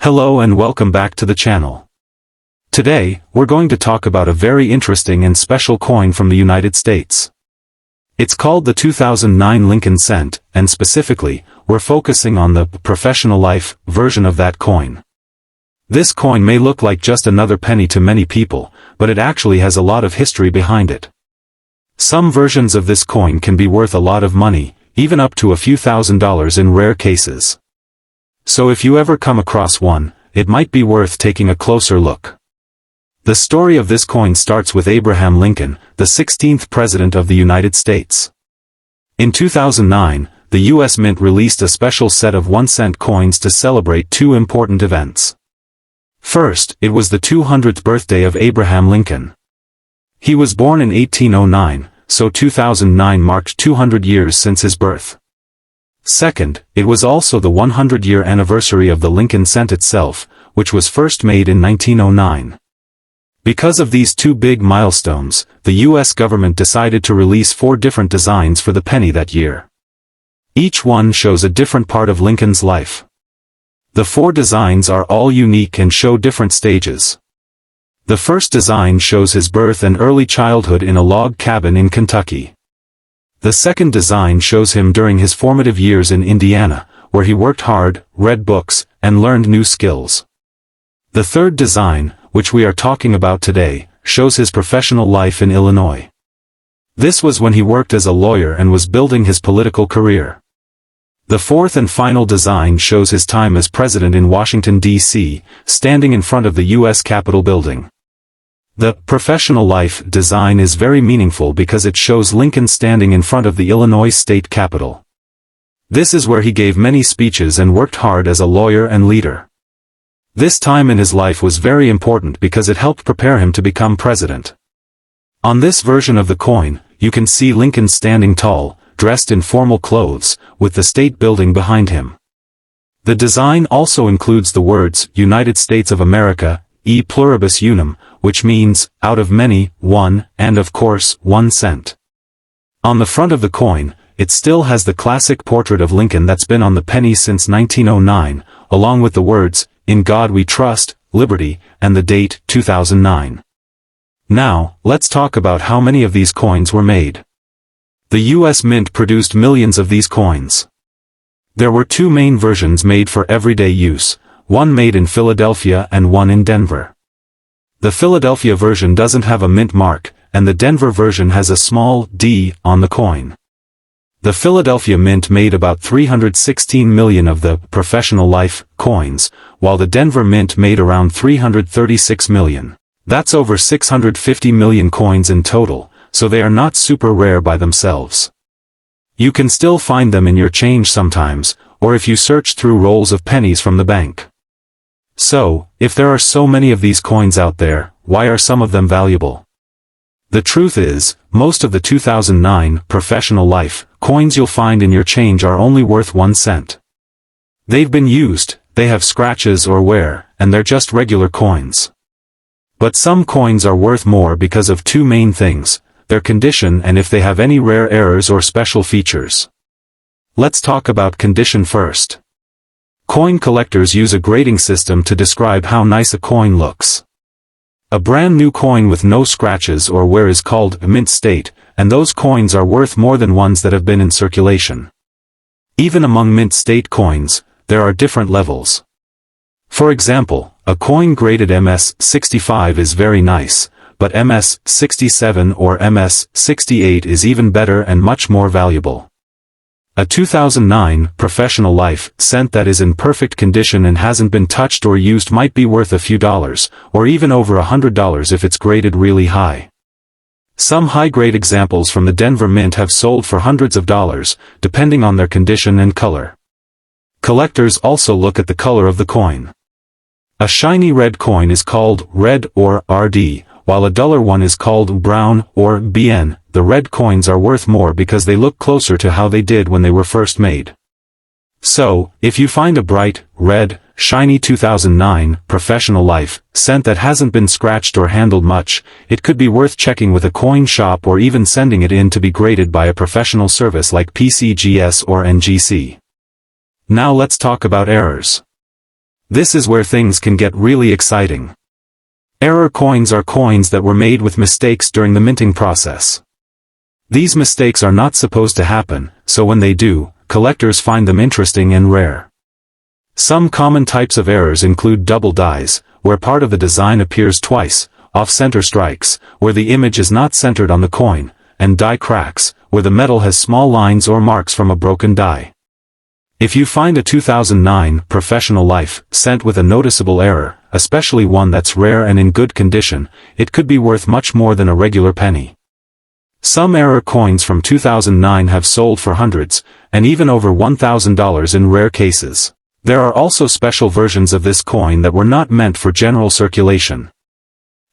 Hello and welcome back to the channel. Today, we're going to talk about a very interesting and special coin from the United States. It's called the 2009 Lincoln Cent, and specifically, we're focusing on the professional life version of that coin. This coin may look like just another penny to many people, but it actually has a lot of history behind it. Some versions of this coin can be worth a lot of money, even up to a few $1,000s in rare cases. So if you ever come across one, it might be worth taking a closer look. The story of this coin starts with Abraham Lincoln, the 16th President of the United States. In 2009, the U.S. Mint released a special set of 1-cent coins to celebrate two important events. First, it was the 200th birthday of Abraham Lincoln. He was born in 1809, so 2009 marked 200 years since his birth. Second, it was also the 100-year anniversary of the Lincoln Cent itself, which was first made in 1909. Because of these two big milestones, the U.S. government decided to release 4 different designs for the penny that year. Each one shows a different part of Lincoln's life. The 4 designs are all unique and show different stages. The first design shows his birth and early childhood in a log cabin in Kentucky. The second design shows him during his formative years in Indiana, where he worked hard, read books, and learned new skills. The third design, which we are talking about today, shows his professional life in Illinois. This was when he worked as a lawyer and was building his political career. The fourth and final design shows his time as president in Washington, D.C., standing in front of the U.S. Capitol building. The professional life design is very meaningful because it shows Lincoln standing in front of the Illinois state capitol. This is where he gave many speeches and worked hard as a lawyer and leader. This time in his life was very important because it helped prepare him to become president. On this version of the coin, you can see Lincoln standing tall, dressed in formal clothes, with the state building behind him. The design also includes the words, United States of America, e pluribus unum, which means, out of many, one, and of course, 1 cent. On the front of the coin, it still has the classic portrait of Lincoln that's been on the penny since 1909, along with the words, In God We Trust, Liberty, and the date, 2009. Now, let's talk about how many of these coins were made. The U.S. Mint produced millions of these coins. There were 2 main versions made for everyday use, one made in Philadelphia and one in Denver. The Philadelphia version doesn't have a mint mark, and the Denver version has a small d on the coin. The Philadelphia Mint made about 316 million of the professional life coins, while the Denver Mint made around 336 million. That's over 650 million coins in total, so they are not super rare by themselves. You can still find them in your change sometimes, or if you search through rolls of pennies from the bank. So, if there are so many of these coins out there, why are some of them valuable? The truth is, most of the 2009 professional life coins you'll find in your change are only worth 1 cent. They've been used, they have scratches or wear, and they're just regular coins. But some coins are worth more because of 2 main things, their condition and if they have any rare errors or special features. Let's talk about condition first. Coin collectors use a grading system to describe how nice a coin looks. A brand new coin with no scratches or wear is called a mint state, and those coins are worth more than ones that have been in circulation. Even among mint state coins, there are different levels. For example, a coin graded MS-65 is very nice, but MS-67 or MS-68 is even better and much more valuable. A 2009 professional life cent that is in perfect condition and hasn't been touched or used might be worth a few dollars, or even over $100 if it's graded really high. Some high-grade examples from the Denver Mint have sold for hundreds of dollars, depending on their condition and color. Collectors also look at the color of the coin. A shiny red coin is called red or RD, while a duller one is called brown or BN. The red coins are worth more because they look closer to how they did when they were first made. So, if you find a bright, red, shiny 2009 professional life cent that hasn't been scratched or handled much, it could be worth checking with a coin shop or even sending it in to be graded by a professional service like PCGS or NGC. Now let's talk about errors. This is where things can get really exciting. Error coins are coins that were made with mistakes during the minting process. These mistakes are not supposed to happen, so when they do, collectors find them interesting and rare. Some common types of errors include double dies, where part of the design appears twice, off-center strikes, where the image is not centered on the coin, and die cracks, where the metal has small lines or marks from a broken die. If you find a 2009 Professional Life cent with a noticeable error, especially one that's rare and in good condition, it could be worth much more than a regular penny. Some error coins from 2009 have sold for hundreds, and even over $1,000 in rare cases. There are also special versions of this coin that were not meant for general circulation.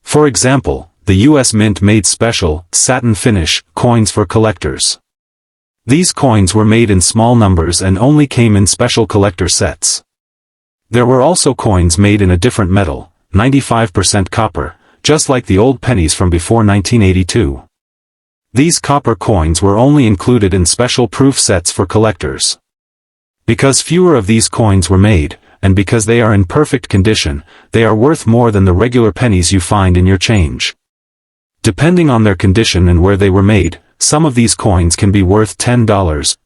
For example, the U.S. Mint made special, satin finish, coins for collectors. These coins were made in small numbers and only came in special collector sets. There were also coins made in a different metal, 95% copper, just like the old pennies from before 1982. These copper coins were only included in special proof sets for collectors. Because fewer of these coins were made, and because they are in perfect condition, they are worth more than the regular pennies you find in your change. Depending on their condition and where they were made, some of these coins can be worth $10,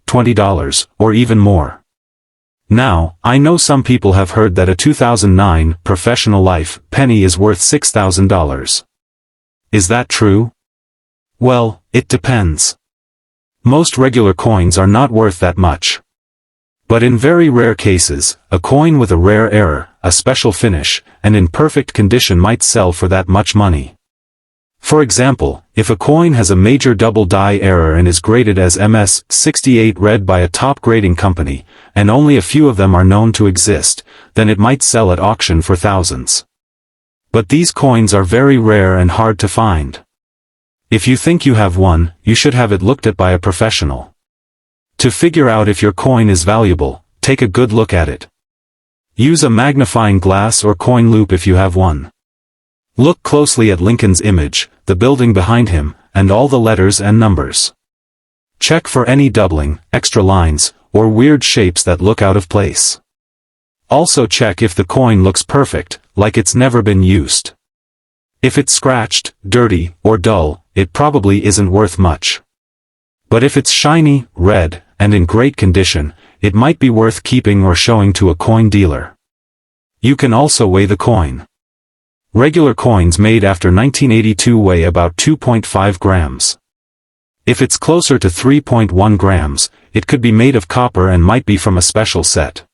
$20, or even more. Now, I know some people have heard that a 2009 Professional Life penny is worth $6,000. Is that true? Well, it depends. Most regular coins are not worth that much. But in very rare cases, a coin with a rare error, a special finish, and in perfect condition might sell for that much money. For example, if a coin has a major double die error and is graded as MS-68 red by a top grading company, and only a few of them are known to exist, then it might sell at auction for thousands. But these coins are very rare and hard to find. If you think you have one, you should have it looked at by a professional. To figure out if your coin is valuable, take a good look at it. Use a magnifying glass or coin loupe if you have one. Look closely at Lincoln's image, the building behind him, and all the letters and numbers. Check for any doubling, extra lines, or weird shapes that look out of place. Also check if the coin looks perfect, like it's never been used. If it's scratched, dirty, or dull, it probably isn't worth much. But if it's shiny, red, and in great condition, it might be worth keeping or showing to a coin dealer. You can also weigh the coin. Regular coins made after 1982 weigh about 2.5 grams. If it's closer to 3.1 grams, it could be made of copper and might be from a special set.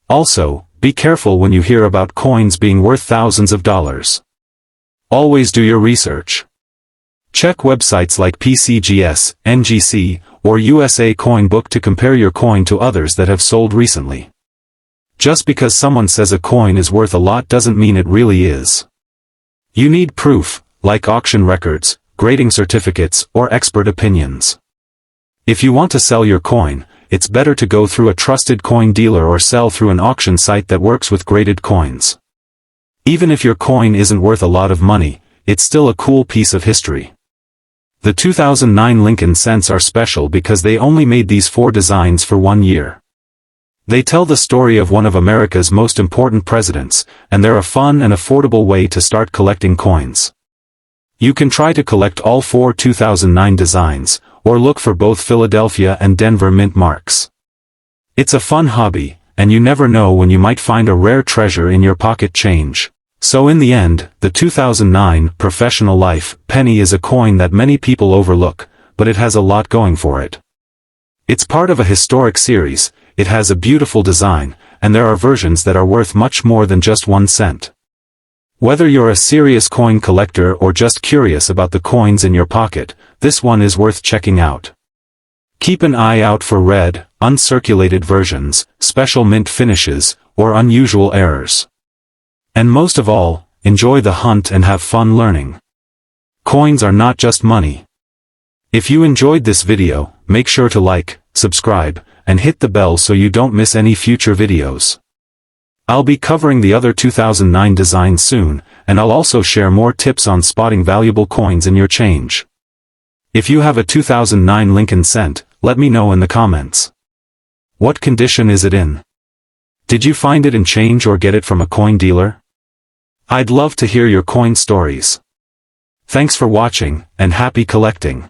Also, be careful when you hear about coins being worth thousands of dollars. Always do your research. Check websites like PCGS, NGC, or USA Coin Book to compare your coin to others that have sold recently. Just because someone says a coin is worth a lot doesn't mean it really is. You need proof, like auction records, grading certificates, or expert opinions. If you want to sell your coin, it's better to go through a trusted coin dealer or sell through an auction site that works with graded coins. Even if your coin isn't worth a lot of money, it's still a cool piece of history. The 2009 Lincoln cents are special because they only made these 4 designs for 1 year. They tell the story of one of America's most important presidents, and they're a fun and affordable way to start collecting coins. You can try to collect all 4 2009 designs, or look for both Philadelphia and Denver mint marks. It's a fun hobby, and you never know when you might find a rare treasure in your pocket change. So in the end, the 2009 Professional Life penny is a coin that many people overlook, but it has a lot going for it. It's part of a historic series, it has a beautiful design, and there are versions that are worth much more than just 1 cent. Whether you're a serious coin collector or just curious about the coins in your pocket, this one is worth checking out. Keep an eye out for red, uncirculated versions, special mint finishes, or unusual errors. And most of all, enjoy the hunt and have fun learning. Coins are not just money. If you enjoyed this video, make sure to like, subscribe, and hit the bell so you don't miss any future videos. I'll be covering the other 2009 designs soon, and I'll also share more tips on spotting valuable coins in your change. If you have a 2009 Lincoln cent, let me know in the comments. What condition is it in? Did you find it in change or get it from a coin dealer? I'd love to hear your coin stories. Thanks for watching, and happy collecting.